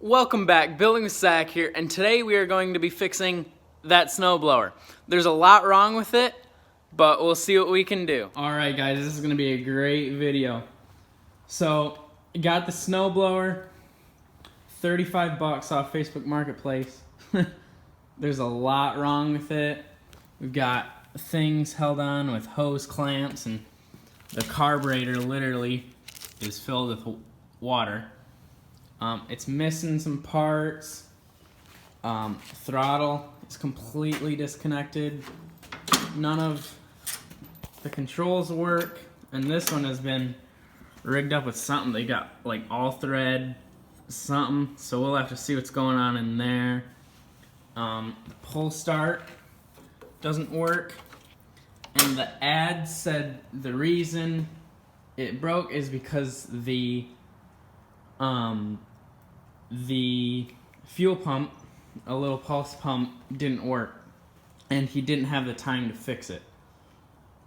Welcome back, Building with Zach here, and today we are going to be fixing that snowblower. There's a lot wrong with it, but we'll see what we can do. Alright guys, this is going to be a great video. So, got the snowblower, 35 bucks off Facebook Marketplace. There's a lot wrong with it. We've got things held on with hose clamps, and the carburetor literally is filled with water. It's missing some parts. Throttle is completely disconnected. None of the controls work. And this one has been rigged up with something. They got like all thread something. So we'll have to see what's going on in there. The pull start doesn't work. And the ad said the reason it broke is because the fuel pump, a little pulse pump, didn't work, and he didn't have the time to fix it.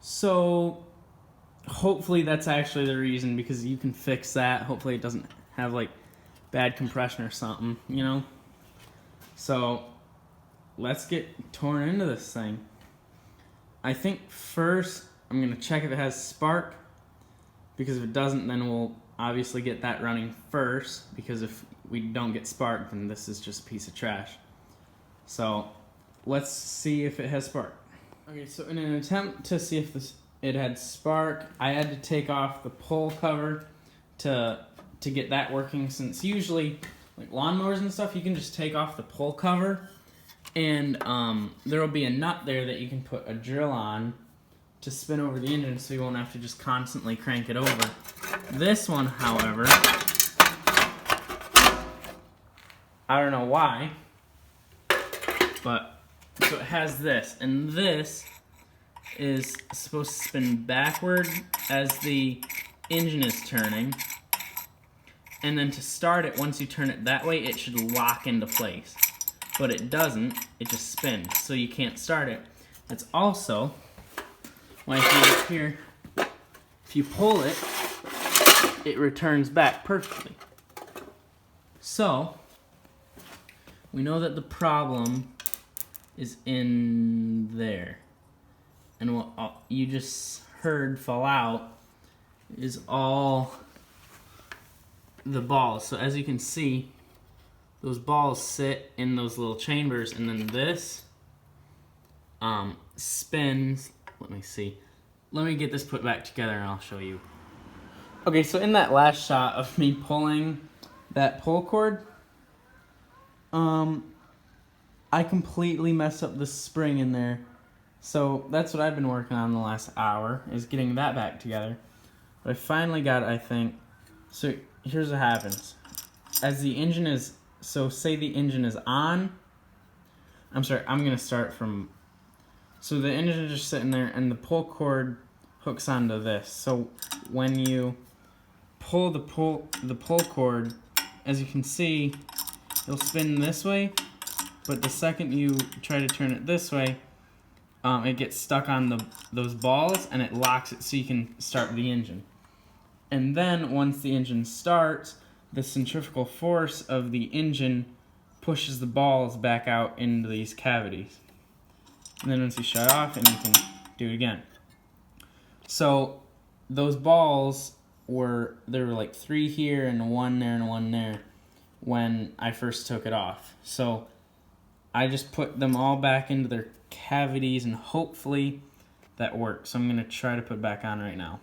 So hopefully that's actually the reason, because you can fix that. Hopefully it doesn't have like bad compression or something, you know. So let's get torn into this thing. I think first I'm gonna check if it has spark, because if it doesn't, then we'll obviously get that running first, because if we don't get spark, then this is just a piece of trash. So let's see if it has spark. Okay, so in an attempt to see if it had spark, I had to take off the pull cover to get that working, since usually like lawnmowers and stuff, you can just take off the pull cover, and there will be a nut there that you can put a drill on to spin over the engine, so you won't have to just constantly crank it over. This one, however, I don't know why, but so it has this, and this is supposed to spin backward as the engine is turning, and then to start it, once you turn it that way, it should lock into place. But it doesn't, it just spins, so you can't start it. It's also, like here, if you pull it, it returns back perfectly. So we know that the problem is in there, and what you just heard fall out is all the balls. So as you can see, those balls sit in those little chambers, and then this spins. Let me see. Let me get this put back together and I'll show you. Okay, so in that last shot of me pulling that pull cord, I completely messed up the spring in there. So that's what I've been working on the last hour, is getting that back together. But I finally got it, I think. So here's what happens. As the engine is, so say the engine is on. I'm sorry, I'm gonna start from, so the engine is just sitting there and the pull cord hooks onto this. So when you pull the pull cord, as you can see, it'll spin this way, but the second you try to turn it this way, it gets stuck on those balls, and it locks it so you can start the engine. And then once the engine starts, the centrifugal force of the engine pushes the balls back out into these cavities. And then once you shut off, and you can do it again. So those balls there were like 3 here and 1 there and 1 there when I first took it off. So I just put them all back into their cavities, and hopefully that works. So I'm gonna try to put it back on right now.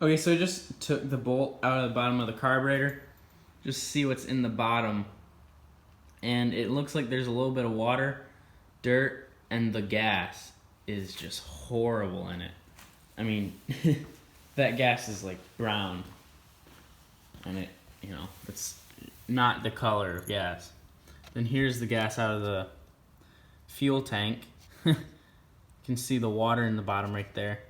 Okay, so I just took the bolt out of the bottom of the carburetor, just to see what's in the bottom. And it looks like there's a little bit of water, dirt, and the gas is just horrible in it. I mean, that gas is like brown, and it, you know, it's not the color of gas. Then here's the gas out of the fuel tank. You can see the water in the bottom right there.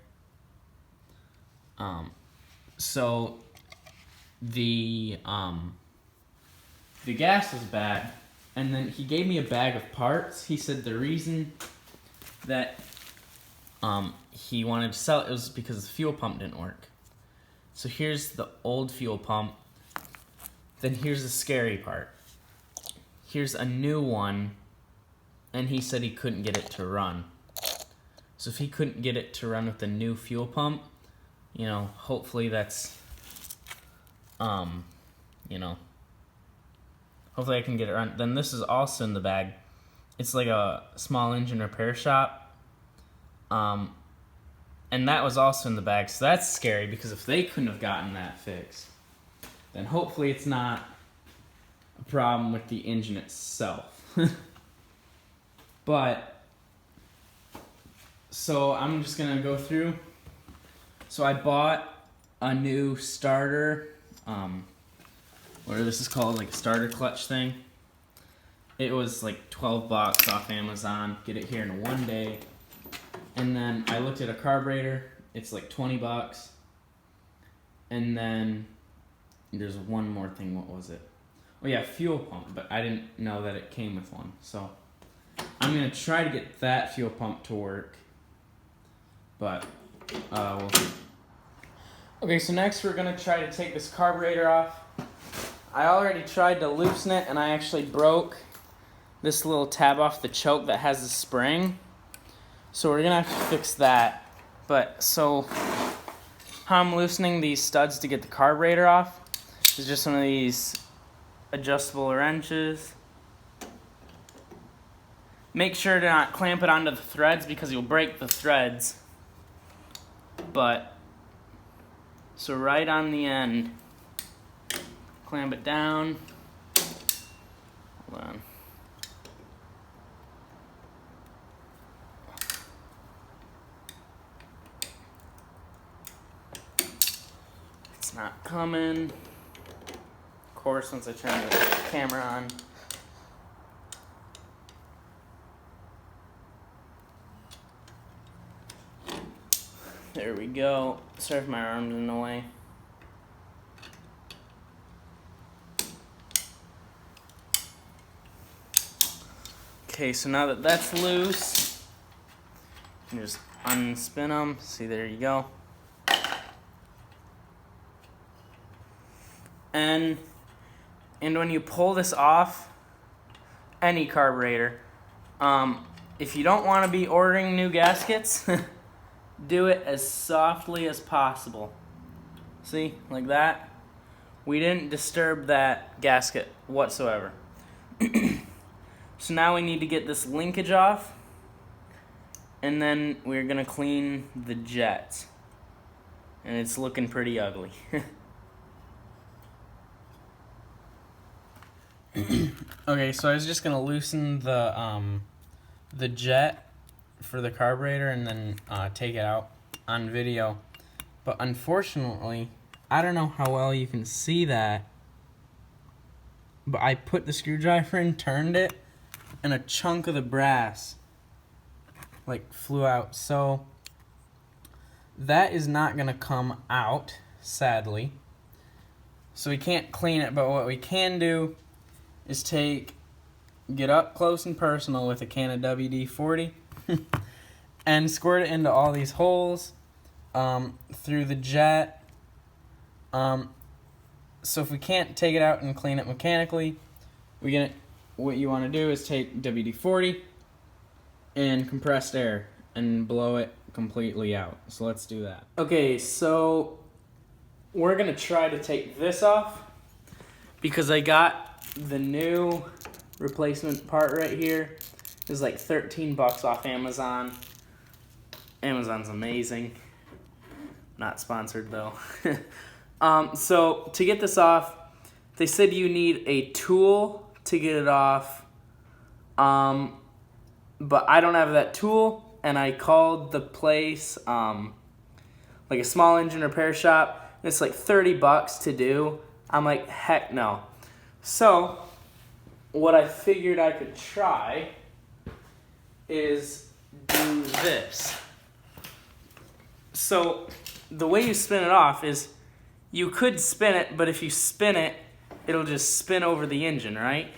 So the gas is bad, and then he gave me a bag of parts. He said the reason that he wanted to sell it was because the fuel pump didn't work. So here's the old fuel pump then here's the scary part. Here's a new one, and he said he couldn't get it to run. So if he couldn't get it to run with the new fuel pump, you know, hopefully that's, you know, hopefully I can get it run. Then this is also in the bag. It's like a small engine repair shop. And that was also in the bag, so that's scary because if they couldn't have gotten that fixed, then hopefully it's not a problem with the engine itself. But, so I'm just gonna go through. So I bought a new starter, whatever this is called, like a starter clutch thing. It was like 12 bucks off Amazon, get it here in one day. And then I looked at a carburetor, it's like 20 bucks. And then there's one more thing, what was it? Oh yeah, fuel pump, but I didn't know that it came with one. So I'm gonna try to get that fuel pump to work. But we'll see. Okay, so next we're gonna try to take this carburetor off. I already tried to loosen it and I actually broke this little tab off the choke that has the spring. So we're gonna have to fix that. But so how I'm loosening these studs to get the carburetor off is just one of these adjustable wrenches. Make sure to not clamp it onto the threads because you'll break the threads. But so right on the end, clamp it down. Hold on. Not coming. Of course, once I turn the camera on. There we go. Sorry if my arm's in the way. Okay, so now that that's loose, you can just unspin them. See, there you go. And when you pull this off, any carburetor, if you don't want to be ordering new gaskets, do it as softly as possible. See, like that. We didn't disturb that gasket whatsoever. So now we need to get this linkage off, and then we're gonna clean the jet. And it's looking pretty ugly. Okay, so I was just gonna loosen the jet for the carburetor and then take it out on video, but unfortunately, I don't know how well you can see that, but I put the screwdriver in, turned it, and a chunk of the brass like flew out. So that is not gonna come out, sadly. So we can't clean it, but what we can do is get up close and personal with a can of WD-40 and squirt it into all these holes through the jet. So if we can't take it out and clean it mechanically, what you want to do is take WD-40 and compressed air and blow it completely out. So let's do that. Okay, so we're gonna try to take this off because I got the new replacement part right here. Is like 13 bucks off Amazon. Amazon's amazing. Not sponsored though. So to get this off, they said you need a tool to get it off. But I don't have that tool, and I called the place, like a small engine repair shop, and it's like 30 bucks to do. I'm like, heck no. So what I figured I could try is do this. So the way you spin it off is you could spin it, but if you spin it, it'll just spin over the engine, right?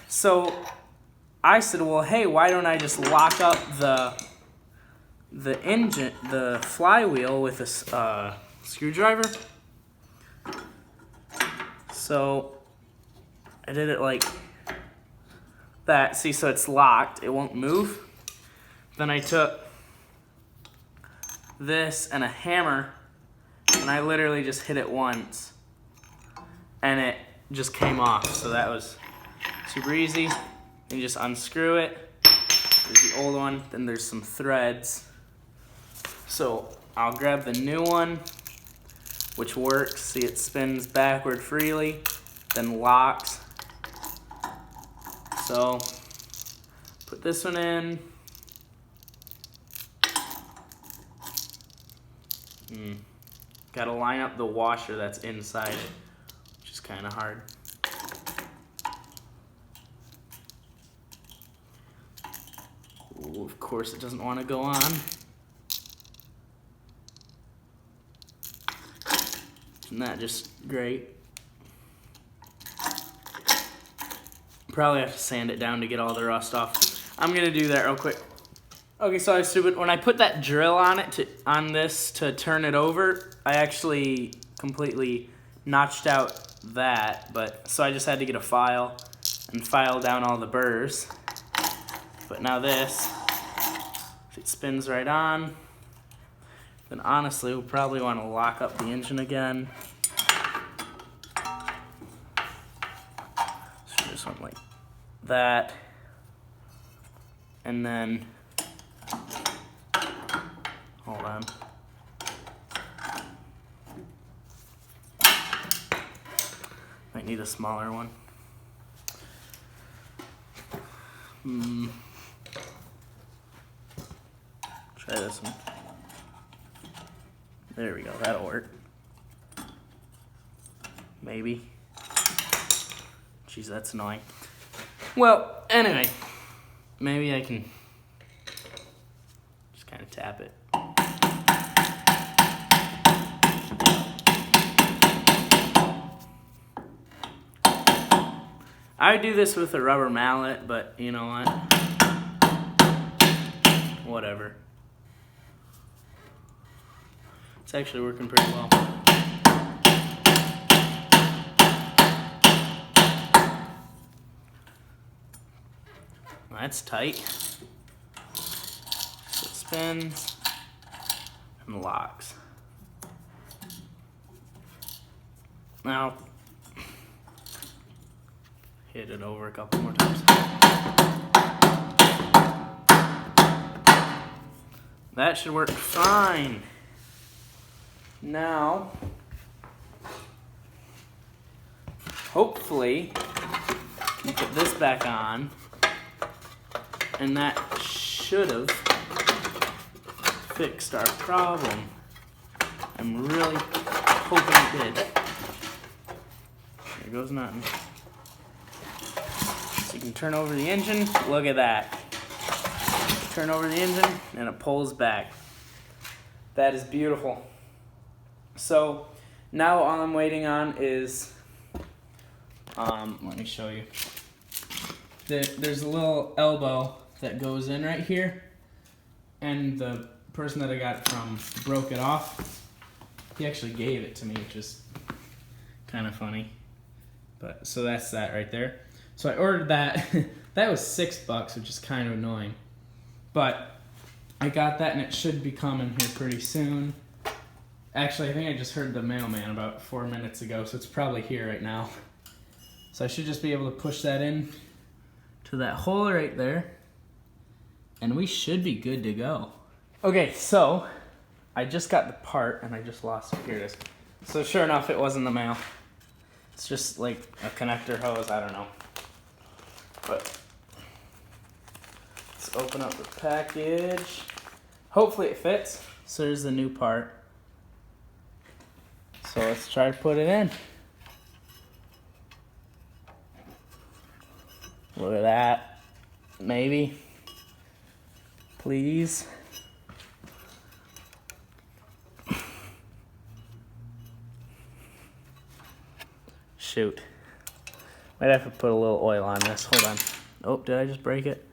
So I said, well, hey, why don't I just lock up the engine, the flywheel with a screwdriver? So I did it like that. See, so it's locked. It won't move. Then I took this and a hammer, and I literally just hit it once, and it just came off. So that was super easy. You just unscrew it. There's the old one. Then there's some threads. So I'll grab the new one, which works. See, it spins backward freely, then locks. So put this one in. Gotta line up the washer that's inside it, which is kind of hard. Ooh, of course it doesn't want to go on. Isn't that just great? Probably have to sand it down to get all the rust off. I'm gonna do that real quick. Okay, so I was stupid. When I put that drill on it on this to turn it over, I actually completely notched out that, so I just had to get a file and file down all the burrs. But now this, if it spins right on, then honestly we'll probably want to lock up the engine again. So just something like that, and then hold on. Might need a smaller one. Try this one. There we go, that'll work. Maybe. Jeez, that's annoying. Well, anyway, maybe I can just kind of tap it. I would do this with a rubber mallet, but you know what? Whatever. It's actually working pretty well. That's tight. So it spins and locks. Now, hit it over a couple more times. That should work fine. Now, hopefully, you put this back on, and that should have fixed our problem. I'm really hoping it did. There goes nothing. So you can turn over the engine. Look at that. Turn over the engine, and it pulls back. That is beautiful. So now all I'm waiting on is, let me show you. There's a little elbow that goes in right here, and the person that I got it from broke it off. He actually gave it to me, which is kind of funny. But so that's that right there. So I ordered that. That was $6, which is kind of annoying. But I got that, and it should be coming here pretty soon. Actually, I think I just heard the mailman about 4 minutes ago, so it's probably here right now. So I should just be able to push that in to that hole right there, and we should be good to go. Okay, so I just got the part, and I just lost it. Here it is. So sure enough, it was in the mail. It's just like a connector hose, I don't know. But let's open up the package. Hopefully it fits. So there's the new part. So let's try to put it in. Look at that. Maybe. Please. Shoot. Might have to put a little oil on this. Hold on. Oh, did I just break it?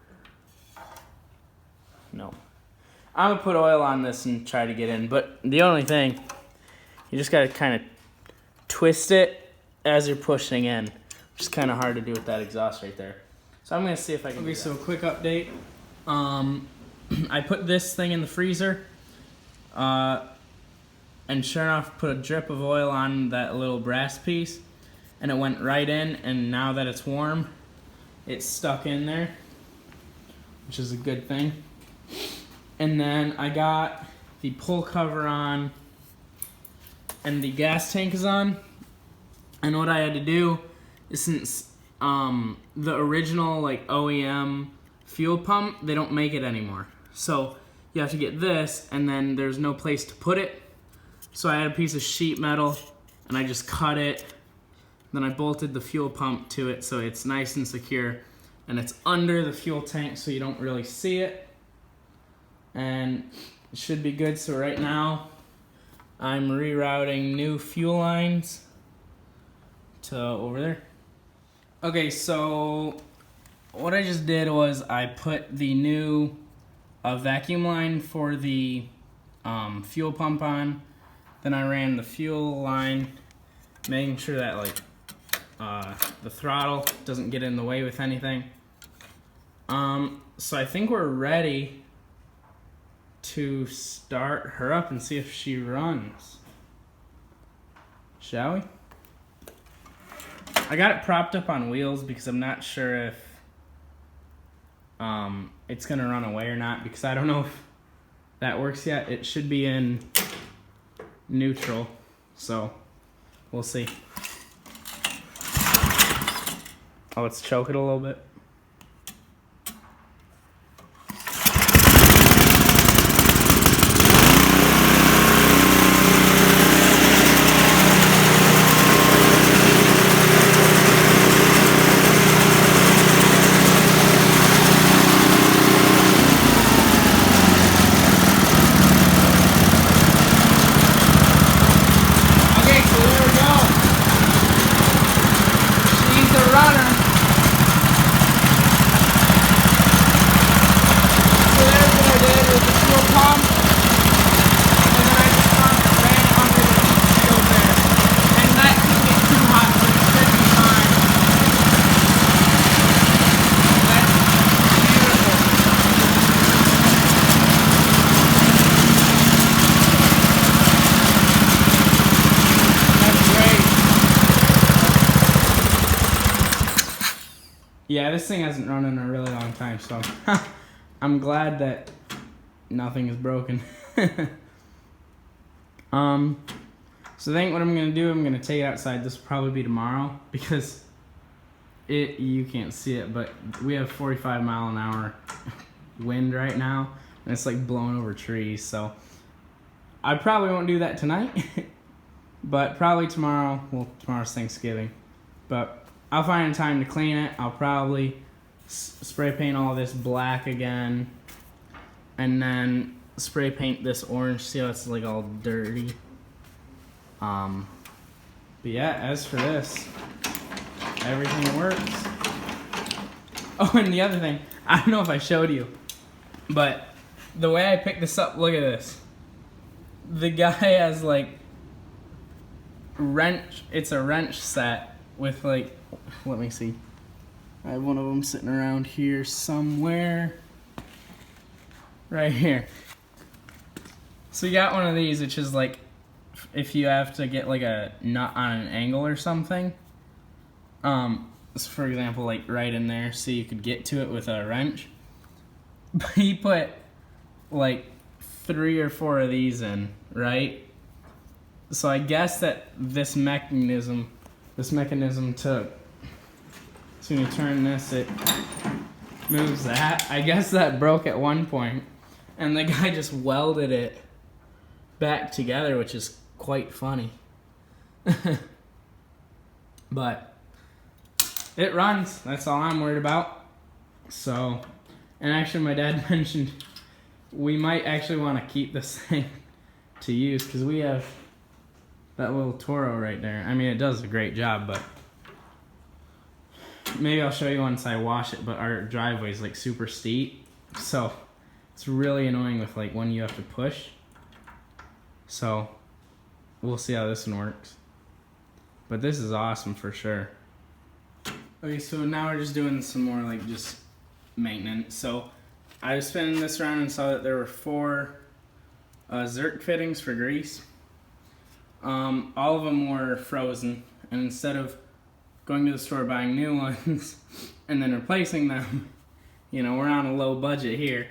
No. I'm gonna put oil on this and try to get in, but the only thing, you just gotta kind of twist it as you're pushing in, which is kind of hard to do with that exhaust right there. So I'm gonna see if I can do that. So quick update. I put this thing in the freezer, and sure enough, put a drip of oil on that little brass piece, and it went right in, and now that it's warm, it's stuck in there, which is a good thing. And then I got the pull cover on, and the gas tank is on. And what I had to do is, since the original like OEM fuel pump, they don't make it anymore. So you have to get this, and then there's no place to put it. So I had a piece of sheet metal, and I just cut it. Then I bolted the fuel pump to it so it's nice and secure. And it's under the fuel tank so you don't really see it. And it should be good. So right now, I'm rerouting new fuel lines to over there. Okay, so what I just did was I put the new vacuum line for the fuel pump on. Then I ran the fuel line, making sure that like the throttle doesn't get in the way with anything. So I think we're ready to start her up and see if she runs. Shall we? I got it propped up on wheels because I'm not sure if it's gonna run away or not, because I don't know if that works yet. It should be in neutral, so we'll see. Oh, let's choke it a little bit. Yeah, this thing hasn't run in a really long time, so I'm glad that nothing is broken. So I think what I'm gonna do, I'm gonna take it outside. This will probably be tomorrow, because you can't see it, but we have 45-mile-an-hour wind right now, and it's like blowing over trees. So I probably won't do that tonight, but probably tomorrow. Well, tomorrow's Thanksgiving, but I'll find a time to clean it. I'll probably spray paint all this black again, and then spray paint this orange. See how it's like all dirty? But yeah, as for this, everything works. Oh, and the other thing, I don't know if I showed you, but the way I picked this up, look at this. The guy has like wrench, it's a wrench set with like, let me see. I have one of them sitting around here somewhere. Right here. So you got one of these, which is like, if you have to get like a nut on an angle or something. So for example, like right in there, so you could get to it with a wrench. But he put like 3 or 4 of these in, right? So I guess that this mechanism took, so when you turn this, it moves that. I guess that broke at one point, and the guy just welded it back together, which is quite funny. But it runs. That's all I'm worried about. So, and actually my dad mentioned we might actually want to keep this thing to use, because we have that little Toro right there. I mean, it does a great job, but maybe I'll show you once I wash it, but our driveway is like super steep, so it's really annoying with like when you have to push. So we'll see how this one works. But this is awesome for sure. Okay, so now we're just doing some more like just maintenance. So I was spinning this around and saw that there were 4 Zerk fittings for grease. All of them were frozen, and instead of going to the store buying new ones and then replacing them, you know, we're on a low budget here.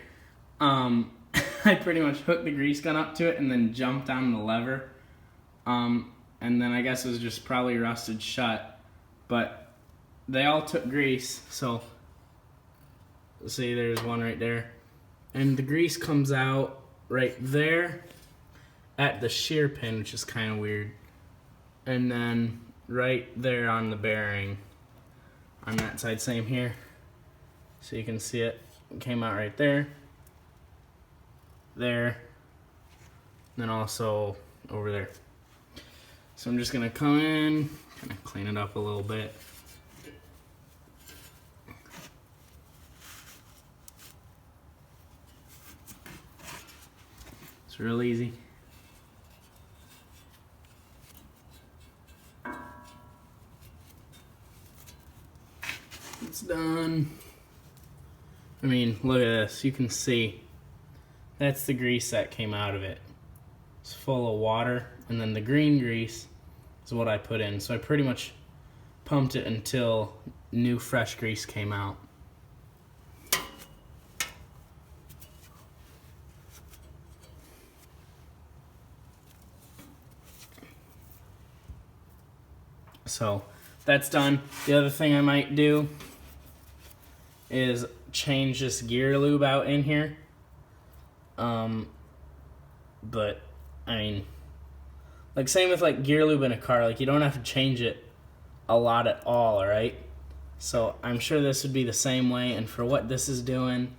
I pretty much hooked the grease gun up to it and then jumped on the lever. And then I guess it was just probably rusted shut. But they all took grease, so see, there's one right there. And the grease comes out right there at the shear pin, which is kind of weird. And then right there on the bearing on that side, same here. So you can see it came out right there, there, and then also over there. So I'm just gonna come in, kind of clean it up a little bit. It's real easy. It's done. I mean, look at this. You can see that's the grease that came out of it. It's full of water, and then the green grease is what I put in. So I pretty much pumped it until new fresh grease came out. So that's done. The other thing I might do is change this gear lube out in here. But I mean, like same with like gear lube in a car, like you don't have to change it a lot at all, right? So I'm sure this would be the same way, and for what this is doing,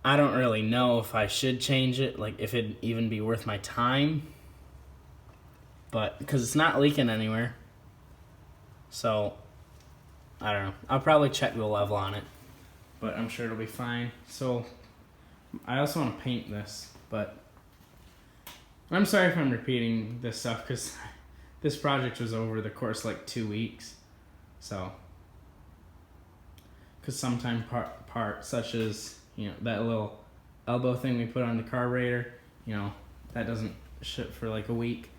I don't really know if I should change it, like if it'd even be worth my time. But because it's not leaking anywhere, so I don't know. I'll probably check the level on it, but I'm sure it'll be fine. So I also want to paint this, but I'm sorry if I'm repeating this stuff because this project was over the course of like 2 weeks. So, because sometimes parts such as, you know, that little elbow thing we put on the carburetor, you know, that doesn't ship for like a week.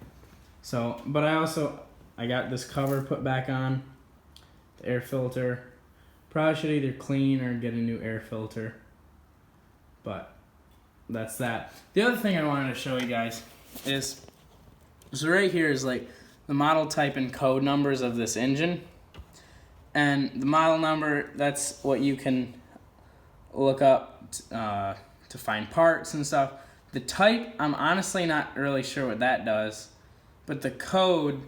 So, but I got this cover put back on, the air filter. Probably should either clean or get a new air filter. But that's that. The other thing I wanted to show you guys is, so right here is like the model type and code numbers of this engine. And the model number, that's what you can look up to find parts and stuff. The type, I'm honestly not really sure what that does. But the code,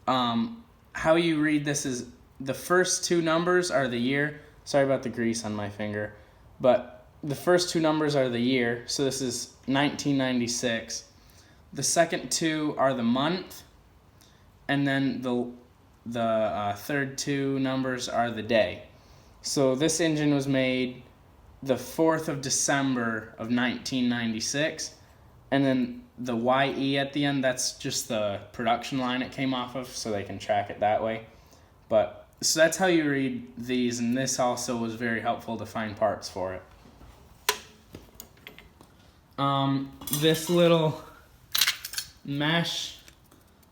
how you read this is the first 2 numbers are the year. Sorry about the grease on my finger. But the first 2 numbers are the year. So this is 1996. The second 2 are the month. And then the third 2 numbers are the day. So this engine was made the 4th of December of 1996. And then the YE at the end, that's just the production line it came off of, so they can track it that way. But so that's how you read these, and this also was very helpful to find parts for it. This little mesh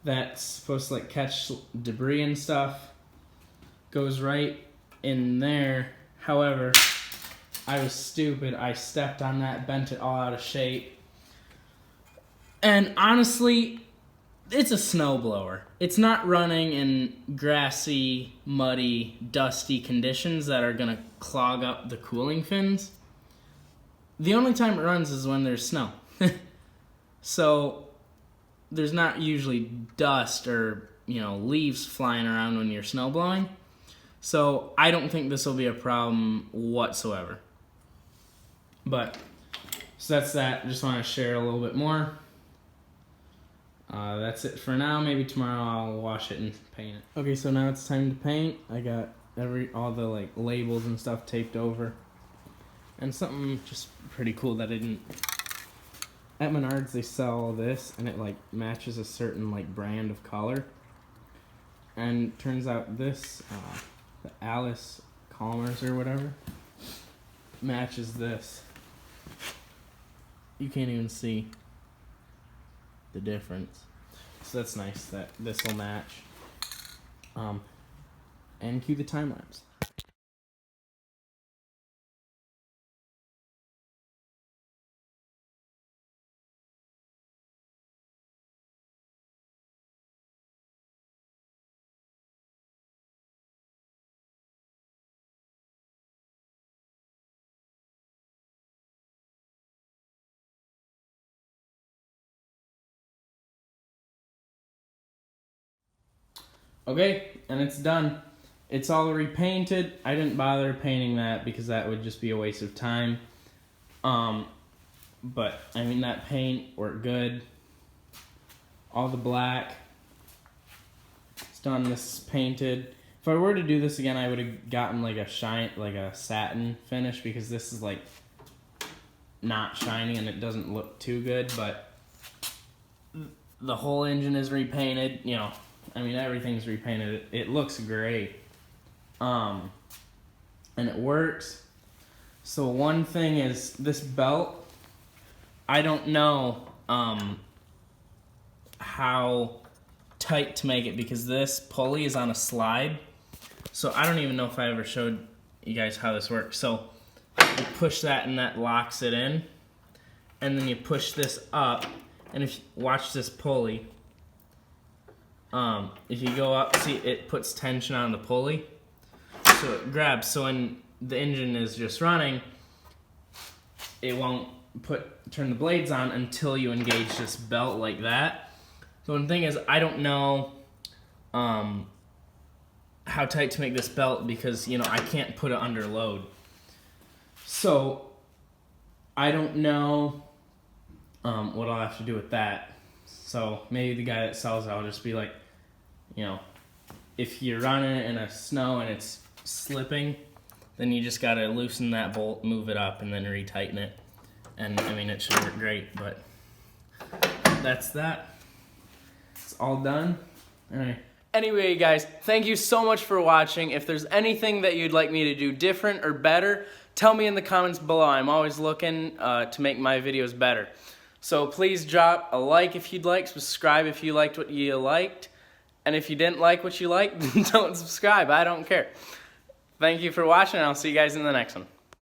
that's supposed to like catch debris and stuff goes right in there. However, I was stupid. I stepped on that, bent it all out of shape. And honestly, it's a snowblower. It's not running in grassy, muddy, dusty conditions that are going to clog up the cooling fins. The only time it runs is when there's snow. So there's not usually dust or, you know, leaves flying around when you're snow blowing. So I don't think this will be a problem whatsoever. But, so that's that. Just want to share a little bit more. That's it for now. Maybe tomorrow I'll wash it and paint it. Okay, so now it's time to paint. I got all the like labels and stuff taped over. And something just pretty cool that I didn't... At Menards they sell this and it like matches a certain like brand of color. And turns out this, the Alice Calmers or whatever, matches this. You can't even see the difference. So that's nice that this will match. And cue the time lapse. Okay, and it's done. It's all repainted. I didn't bother painting that because that would just be a waste of time. But I mean, that paint worked good. All the black. It's done. This is painted. If I were to do this again, I would have gotten like a satin finish, because this is like not shiny and it doesn't look too good. But the whole engine is repainted. You know, I mean, everything's repainted. It looks great. And it works. So one thing is this belt. I don't know how tight to make it, because this pulley is on a slide. So I don't even know if I ever showed you guys how this works. So you push that and that locks it in. And then you push this up, and if you watch this pulley, if you go up, see, it puts tension on the pulley. So it grabs. So when the engine is just running, it won't turn the blades on until you engage this belt like that. So one thing is, I don't know how tight to make this belt, because, you know, I can't put it under load. So I don't know what I'll have to do with that. So maybe the guy that sells it, I'll just be like, you know, if you're running it in a snow and it's slipping, then you just gotta loosen that bolt, move it up, and then retighten it. And I mean, it should work great, but that's that. It's all done. All right. Anyway, guys, thank you so much for watching. If there's anything that you'd like me to do different or better, tell me in the comments below. I'm always looking to make my videos better. So please drop a like if you'd like, subscribe if you liked what you liked, and if you didn't like what you liked, don't subscribe. I don't care. Thank you for watching, and I'll see you guys in the next one.